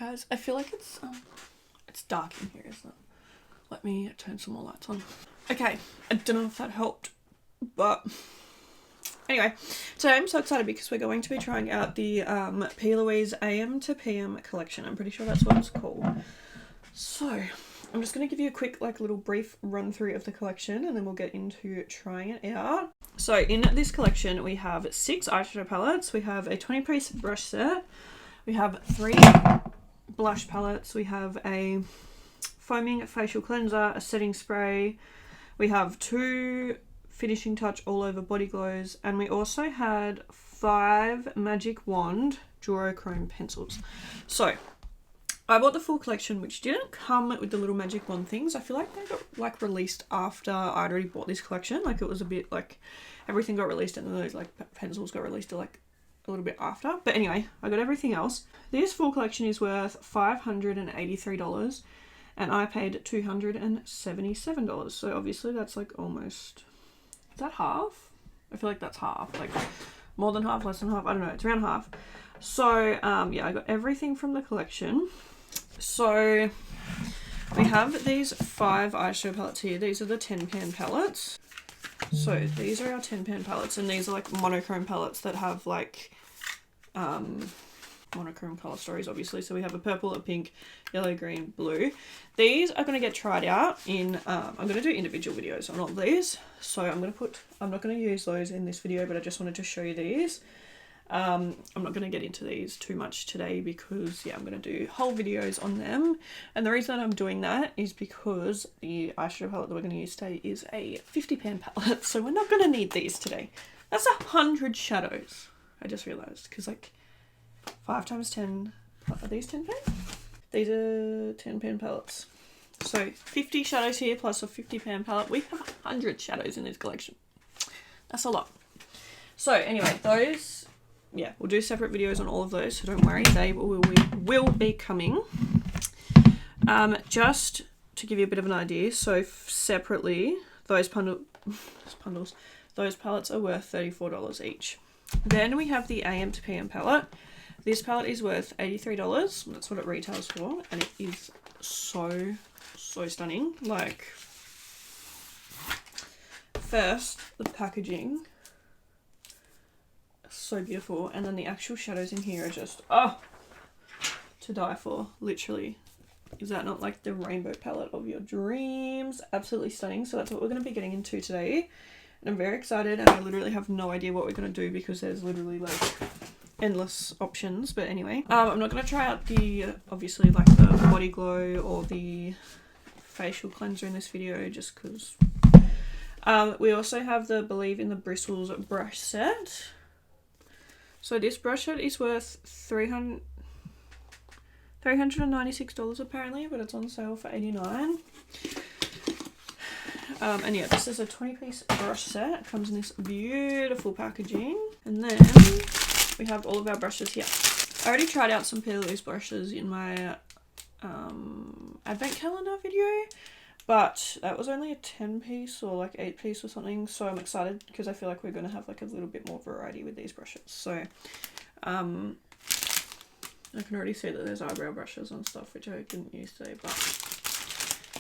guys, I feel like it's dark in here, isn't it? Let me turn some more lights on. Okay, I don't know if that helped, but anyway, today I'm so excited because we're going to be trying out the Plouise AM to PM collection. I'm pretty sure that's what it's called. So I'm just going to give you a quick little brief run through of the collection and then we'll get into trying it out. So in this collection we have 6 eyeshadow palettes, we have a 20-piece brush set, we have 3 blush palettes, we have a foaming facial cleanser, a setting spray, we have 2 finishing touch all over body glows, and we also had 5 Magic Wand duochrome pencils. So I bought the full collection, which didn't come with the little Magic Wand things. I feel like they got released after I'd already bought this collection. It was a bit everything got released and then those pencils got released a little bit after. But anyway, I got everything else. This full collection is worth $583 and I paid $277. So obviously that's almost, is that half? I feel like that's half, more than half, less than half, I don't know, it's around half. So yeah, I got everything from the collection. So we have these 5 eyeshadow palettes here. These are the 10-pan palettes. So these are our 10-pan palettes, and these are monochrome palettes that have monochrome color stories, obviously. So we have a purple, a pink, yellow, green, blue. These are going to get tried out in I'm going to do individual videos on all of these, so I'm not going to use those in this video, but I just wanted to show you these. I'm not going to get into these too much today because yeah, I'm going to do whole videos on them, and the reason that I'm doing that is because the eyeshadow palette that we're going to use today is a 50-pan palette, so we're not going to need these today. That's 100 shadows, I just realized, because 5 times 10, are these 10 pan? These are 10-pan palettes. So 50 shadows here plus a 50-pan palette. We have 100 shadows in this collection. That's a lot. So anyway, those, yeah, we'll do separate videos on all of those, so don't worry, they will be coming. Just to give you a bit of an idea, so separately, those those palettes are worth $34 each. Then we have the AM to PM palette. This palette is worth $83. That's what it retails for, and it is so stunning. First, the packaging, so beautiful, and then the actual shadows in here are just to die for. Literally, is that not the rainbow palette of your dreams? Absolutely stunning. So that's what we're going to be getting into today, and I'm very excited, and I literally have no idea what we're going to do because there's literally endless options. But anyway, I'm not going to try out obviously the body glow or the facial cleanser in this video just because. We also have the Believe in the Bristles brush set. So this brush set is worth $396 apparently, but it's on sale for $89. And yeah, this is a 20-piece brush set. It comes in this beautiful packaging, and then we have all of our brushes here. I already tried out some Plouise brushes in my advent calendar video, but that was only a 10-piece or 8-piece or something, so I'm excited because I feel like we're going to have a little bit more variety with these brushes. So I can already see that there's eyebrow brushes and stuff, which I didn't use today, but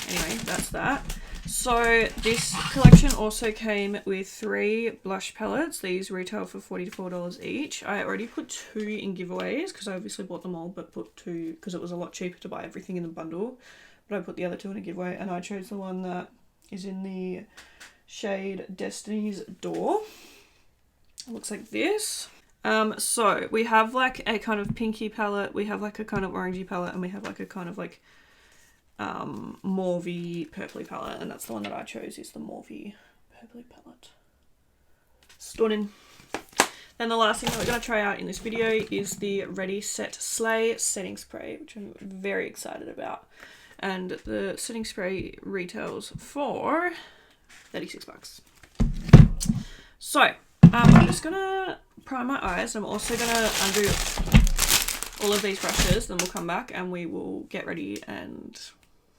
anyway, that's that. So this collection also came with 3 blush palettes. These retail for $44 each. I already put 2 in giveaways because I obviously bought them all, but put 2 because it was a lot cheaper to buy everything in the bundle. But I put the other 2 in a giveaway, and I chose the one that is in the shade Destiny's Door. It looks like this. So we have a kind of pinky palette, we have a kind of orangey palette, and we have a kind of mauvey purpley palette, and that's the one that I chose, is the mauvey purpley palette. Stunning. Then the last thing that we're going to try out in this video is the Ready Set Slay setting spray, which I'm very excited about. And the setting spray retails for $36. So I'm just gonna prime my eyes. I'm also gonna undo all of these brushes, then we'll come back and we will get ready and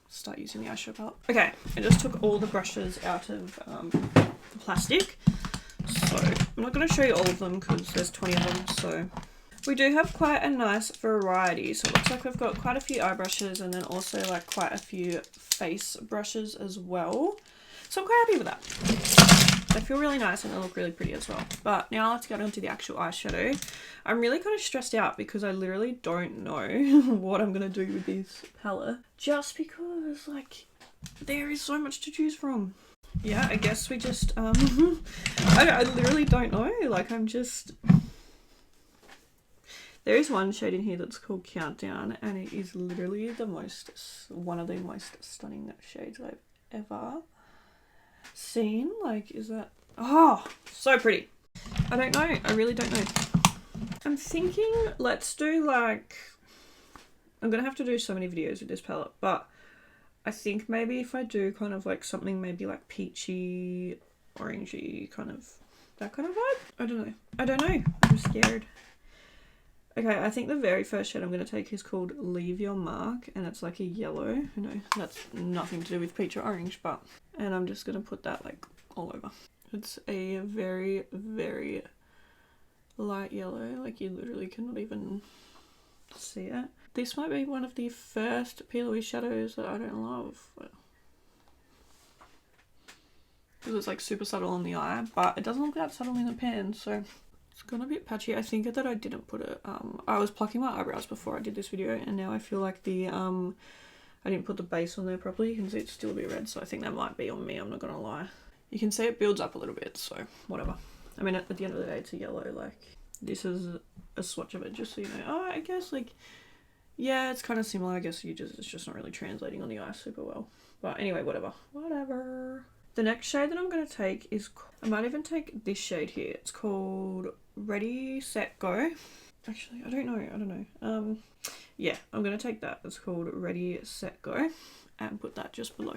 start using the eyeshadow palette. Okay, I just took all the brushes out of the plastic. So I'm not going to show you all of them because there's 20 of them. So We do have quite a nice variety. So it looks like we've got quite a few eye brushes and then also like quite a few face brushes as well. So I'm quite happy with that. They feel really nice and they look really pretty as well. But now let's get onto the actual eyeshadow. I'm really kind of stressed out because I literally don't know what I'm going to do with this palette. Just because like there is so much to choose from. Yeah, I guess we just, I literally don't know. Like I'm just... There is one shade in here that's called Countdown, and it is literally one of the most stunning shades I've ever seen. Like, is that... Oh, so pretty. I don't know. I really don't know. I'm thinking let's do like... I'm going to have to do so many videos with this palette, but I think maybe if I do kind of like something maybe like peachy, orangey, kind of that kind of vibe. I don't know. I don't know. I'm scared. Okay, I think the very first shade I'm going to take is called Leave Your Mark, and it's like a yellow. You know, that's nothing to do with peach or orange, but... And I'm just going to put that like all over. It's a very, very light yellow. Like you literally cannot even see it. This might be one of the first Plouise shadows that I don't love. Because it's like super subtle on the eye, but it doesn't look that subtle in the pen, so... It's gone a bit patchy. I think that I didn't put it, I was plucking my eyebrows before I did this video, and now I feel like the, I didn't put the base on there properly. You can see it's still a bit red, so I think that might be on me, I'm not gonna lie. You can see it builds up a little bit, so whatever. I mean, at the end of the day, it's a yellow, like, this is a swatch of it, just so you know. Oh, I guess, like, yeah, it's kind of similar. I guess it's just not really translating on the eye super well. But anyway, whatever. Whatever. The next shade that I'm going to take is, I might even take this shade here. It's called Ready, Set, Go. Actually, I don't know. Yeah, I'm going to take that. It's called Ready, Set, Go, and put that just below.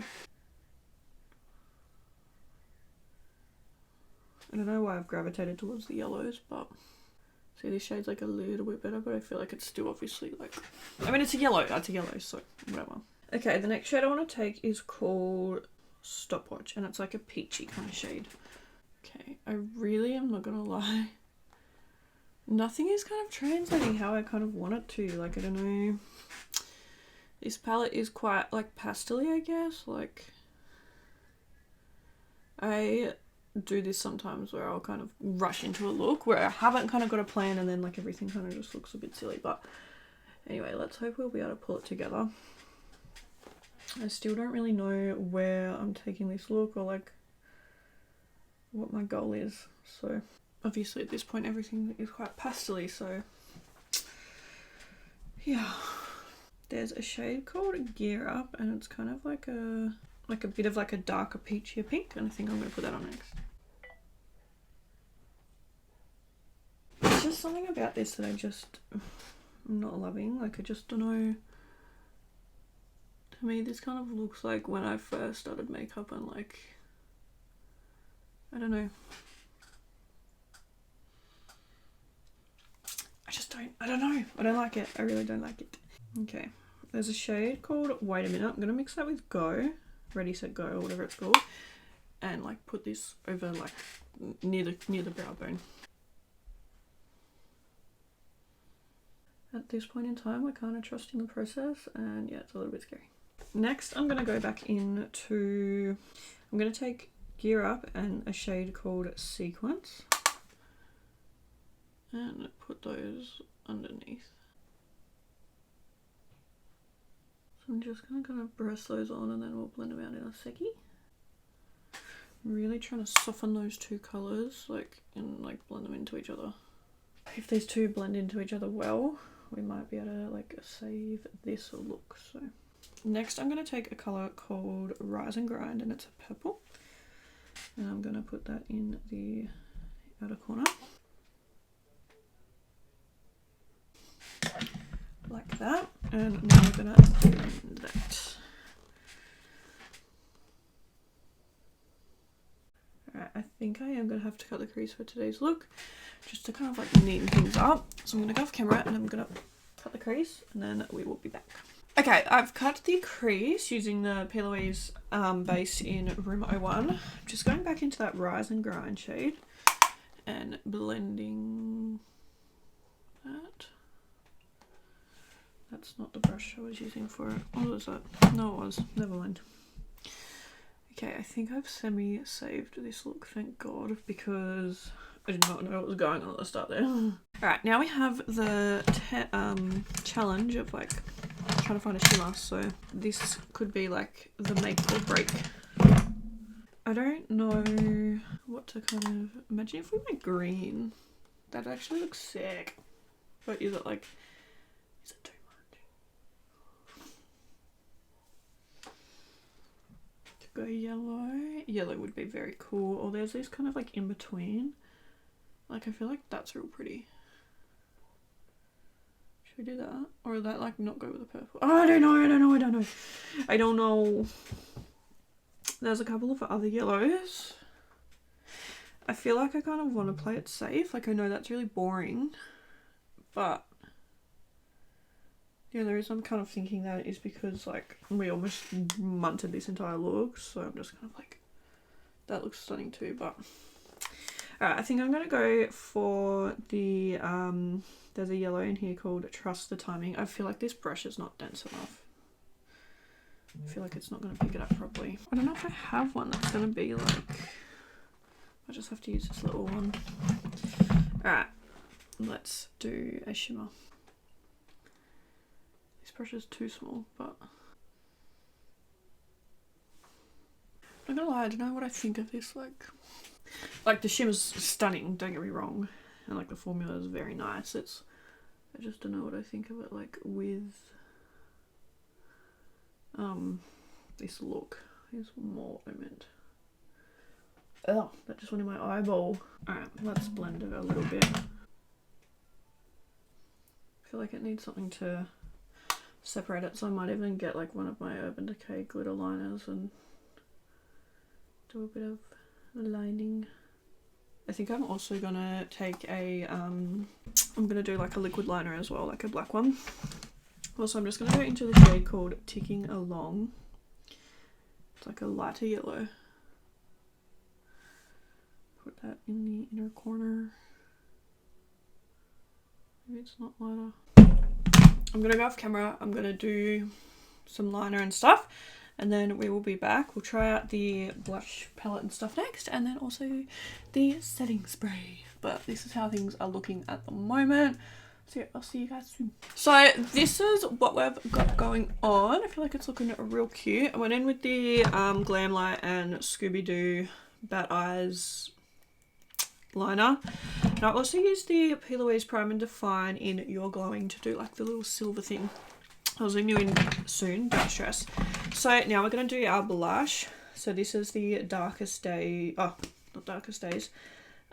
I don't know why I've gravitated towards the yellows, but see, this shade's like a little bit better, but I feel like it's still obviously like, I mean, it's a yellow, so whatever. Okay, the next shade I want to take is called Stopwatch, and it's like a peachy kind of shade. Okay, I really am not gonna lie, nothing is kind of translating how I kind of want it to. Like, I don't know, this palette is quite like pastel-y, I guess. Like, I do this sometimes where I'll kind of rush into a look where I haven't kind of got a plan, and then like everything kind of just looks a bit silly. But anyway, let's hope we'll be able to pull it together. I still don't really know where I'm taking this look or like what my goal is. So obviously at this point everything is quite pastel-y, so yeah. There's a shade called Gear Up, and it's kind of like a bit of like a darker peachier pink, and I think I'm going to put that on next. There's just something about this that I'm not loving. Like, I just don't know. To me, this kind of looks like when I first started makeup, and like, I don't know. I don't know. I don't like it. I really don't like it. Okay. There's a shade called Wait a Minute. I'm going to mix that with Go. Ready, Set, Go, or whatever it's called. And like put this over like near the brow bone. At this point in time, we're kind of trusting the process, and yeah, it's a little bit scary. Next, I'm going to go back into, I'm going to take Gear Up and a shade called Sequence, and put those underneath. So I'm just going to kind of press those on, and then we'll blend them out in a seckie. Really trying to soften those two colours, like, and like blend them into each other. If these two blend into each other well, we might be able to like save this look. So next I'm going to take a colour called Rise and Grind, and it's a purple, and I'm going to put that in the outer corner like that, and now we're going to blend that. Alright, I think I am going to have to cut the crease for today's look, just to kind of like neaten things up. So I'm going to go off camera and I'm going to cut the crease, and then we will be back. Okay, I've cut the crease using the Plouise base in Room 01. I'm just going back into that Rise and Grind shade and blending that. That's not the brush I was using for it. What was that? No, it was. Never mind. Okay, I think I've semi-saved this look, thank God, because I did not know what was going on at the start there. Alright, now we have the challenge of like trying to find a shimmer, so this could be like the make or break. I don't know what to kind of imagine if we went green. That actually looks sick. But is it like, is it too much? To go yellow? Yellow would be very cool. Or there's these kind of like in between. Like I feel like that's real pretty. Should we do that? Or would that like not go with the purple? Oh, I don't know. There's a couple of other yellows. I feel like I kind of want to play it safe. Like I know that's really boring, but the only reason I'm kind of thinking that is because like we almost munted this entire look, so I'm just kind of like, that looks stunning too. But alright, I think I'm gonna go for the there's a yellow in here called Trust the Timing. I feel like this brush is not dense enough. I feel like it's not going to pick it up properly. I don't know if I have one that's going to be like, I just have to use this little one. Alright, let's do a shimmer. This brush is too small, but I'm not gonna lie, I don't know what I think of this. Like the shimmer's stunning, don't get me wrong, and like the formula is very nice. I just don't know what I think of it like with this look is more what I meant. Oh, that just went in my eyeball. Alright, let's blend it a little bit. I feel like it needs something to separate it, so I might even get like one of my Urban Decay glitter liners and do a bit of lining. I think I'm also gonna take a I'm gonna do like a liquid liner as well, like a black one. Also, I'm just going to go into the shade called Ticking Along. It's like a lighter yellow. Put that in the inner corner. Maybe it's not lighter. I'm going to go off camera. I'm going to do some liner and stuff. And then we will be back. We'll try out the blush palette and stuff next. And then also the setting spray. But this is how things are looking at the moment. So yeah, I'll see you guys soon. So this is what we've got going on. I feel like it's looking real cute. I went in with the Glam Light and Scooby-Doo Bat Eyes liner. And I also used the Plouise Prime and Define in You're Glowing to do like the little silver thing. I'll zoom you in soon, don't stress. So now we're going to do our blush. So this is the Darkest Day, oh, not Darkest Days.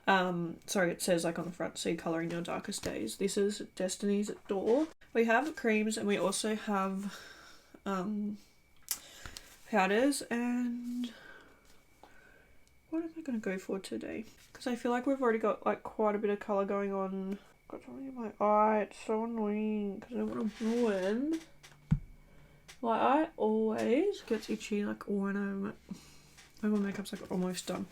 Sorry, it says like on the front, so you're colouring your darkest days. This is Destiny's Door. We have creams and we also have powders. And what am I going to go for today? Because I feel like we've already got like quite a bit of colour going on. Got something in my eye, it's so annoying because I don't want to ruin. My eye always gets itchy like when my makeup's like almost done.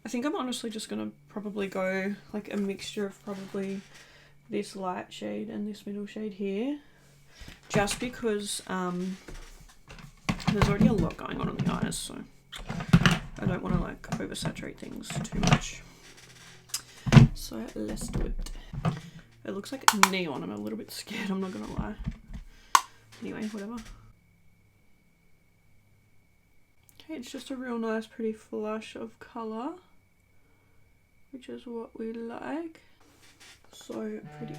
I think I'm honestly just going to probably go like a mixture of probably this light shade and this middle shade here. Just because there's already a lot going on the eyes, so I don't want to like oversaturate things too much. So let's do it. It looks like neon. I'm a little bit scared, I'm not going to lie. Anyway, whatever. Okay, it's just a real nice pretty flush of colour, which is what we like. So pretty.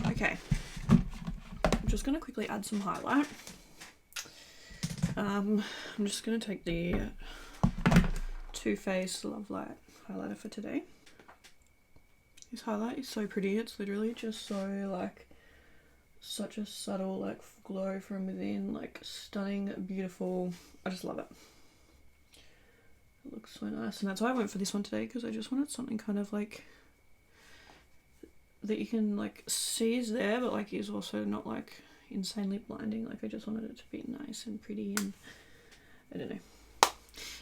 Okay, I'm just going to quickly add some highlight. I'm just going to take the Too Faced Love Light highlighter for today. This highlight is so pretty. It's literally just so like such a subtle like glow from within, like stunning, beautiful. I just love it. It looks so nice, and that's why I went for this one today, because I just wanted something kind of like that you can like see is there, but like is also not like insanely blinding. Like I just wanted it to be nice and pretty, and I don't know.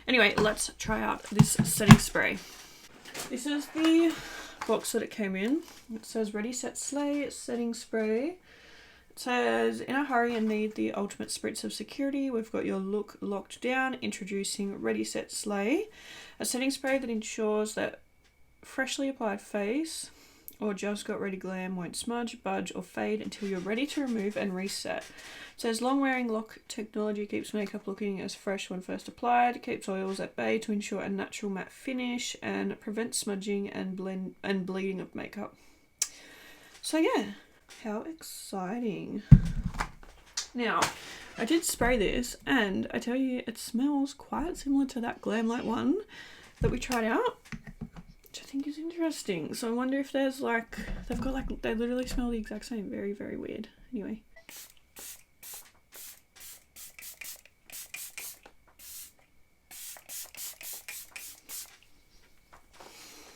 Anyway, let's try out this setting spray. This is the box that it came in. It says Ready Set Slay setting spray. It says, in a hurry and need the ultimate spritz of security, we've got your look locked down. Introducing Ready Set Slay, a setting spray that ensures that freshly applied face or just got ready glam won't smudge, budge or fade until you're ready to remove and reset. It says long wearing lock technology keeps makeup looking as fresh when first applied, keeps oils at bay to ensure a natural matte finish, and prevents smudging and bleeding of makeup. So yeah, how exciting. Now, I did spray this and I tell you it smells quite similar to that Glamlight one that we tried out, which I think is interesting. So I wonder if there's like, they've got like, they literally smell the exact same. Very, very weird. Anyway.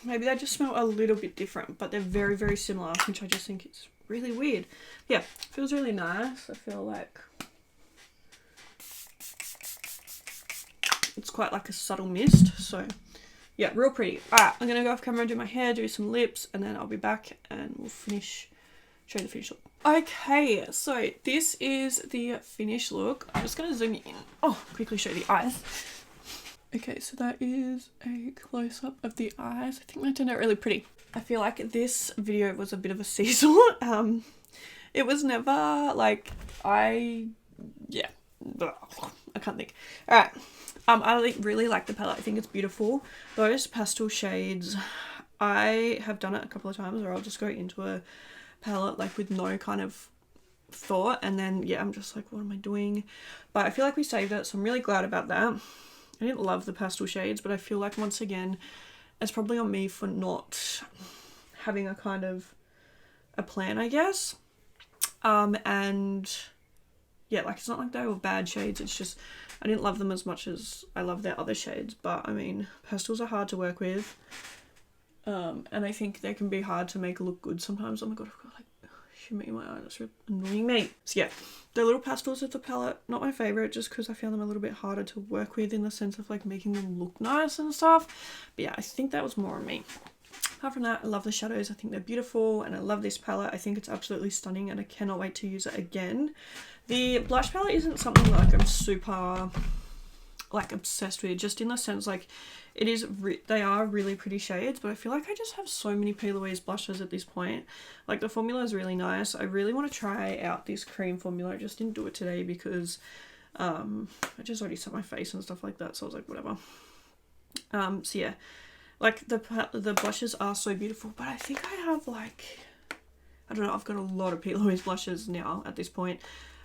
Maybe they just smell a little bit different, but they're very, very similar, which I just think is really weird. Yeah, feels really nice. I feel like it's quite like a subtle mist. So yeah, real pretty. Alright, I'm gonna go off camera and do my hair, do some lips, and then I'll be back and we'll show you the finished look. Okay, so this is the finished look. I'm just gonna zoom in. Oh, quickly show you the eyes. Okay, so that is a close-up of the eyes. I think that turned out really pretty. I feel like this video was a bit of a seasonal. It was never like, I can't think. Alright, I really like the palette. I think it's beautiful. Those pastel shades, I have done it a couple of times where I'll just go into a palette like with no kind of thought, and then yeah, I'm just like, what am I doing? But I feel like we saved it, so I'm really glad about that. I didn't love the pastel shades, but I feel like once again, it's probably on me for not having a kind of a plan, I guess. And yeah, like it's not like they were bad shades, it's just I didn't love them as much as I love their other shades. But I mean, pastels are hard to work with. And I think they can be hard to make look good sometimes. Oh my god, I've got like shimmer in my eye, that's really annoying me. So yeah, the little pastels of the palette, not my favourite, just because I found them a little bit harder to work with in the sense of like making them look nice and stuff. But yeah, I think that was more on me. Apart from that, I love the shadows. I think they're beautiful and I love this palette. I think it's absolutely stunning and I cannot wait to use it again. The blush palette isn't something like I'm super like obsessed with, just in the sense like it is they are really pretty shades, but I feel like I just have so many Plouise blushes at this point. Like the formula is really nice. I really want to try out this cream formula. I just didn't do it today because I just already set my face and stuff like that, so I was like whatever. So yeah, like the blushes are so beautiful, but I think I have like, I don't know, I've got a lot of Plouise blushes now at this point,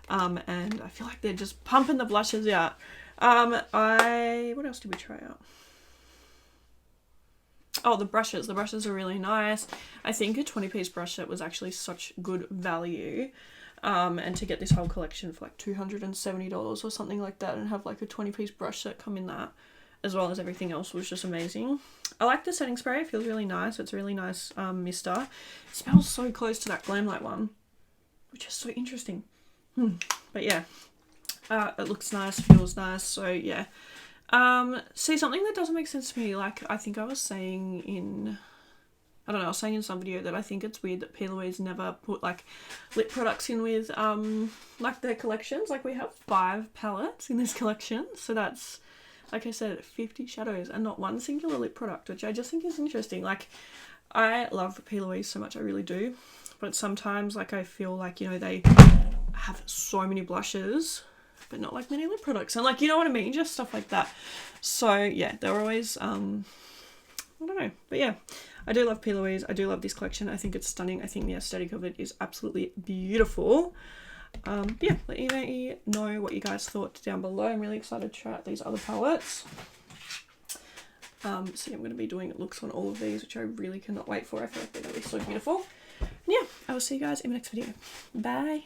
and I feel like they're just pumping the blushes out. What else did we try out? Oh, the brushes. The brushes are really nice. I think a 20-piece brush set was actually such good value. And to get this whole collection for like $270 or something like that and have like a 20-piece brush set come in that, as well as everything else, was just amazing. I like the setting spray. It feels really nice. It's a really nice mister. It smells so close to that Glamlight one, which is so interesting. But yeah, it looks nice, feels nice. So yeah. See, something that doesn't make sense to me, like I think I was saying in, I don't know, I was saying in some video that I think it's weird that Plouise never put like lip products in with like their collections. Like we have 5 palettes in this collection, so that's, like I said, 50 shadows and not one singular lip product, which I just think is interesting. Like I love Plouise so much, I really do, but sometimes like I feel like, you know, they have so many blushes but not like many lip products, and like, you know what I mean, just stuff like that. So yeah, they're always I don't know, but yeah, I do love Plouise. I do love this collection. I think it's stunning. I think the aesthetic of it is absolutely beautiful. Yeah, let me know what you guys thought down below. I'm really excited to try out these other palettes. So yeah, I'm going to be doing looks on all of these, which I really cannot wait for. I feel like they're going to be so beautiful. And yeah, I will see you guys in the next video. Bye.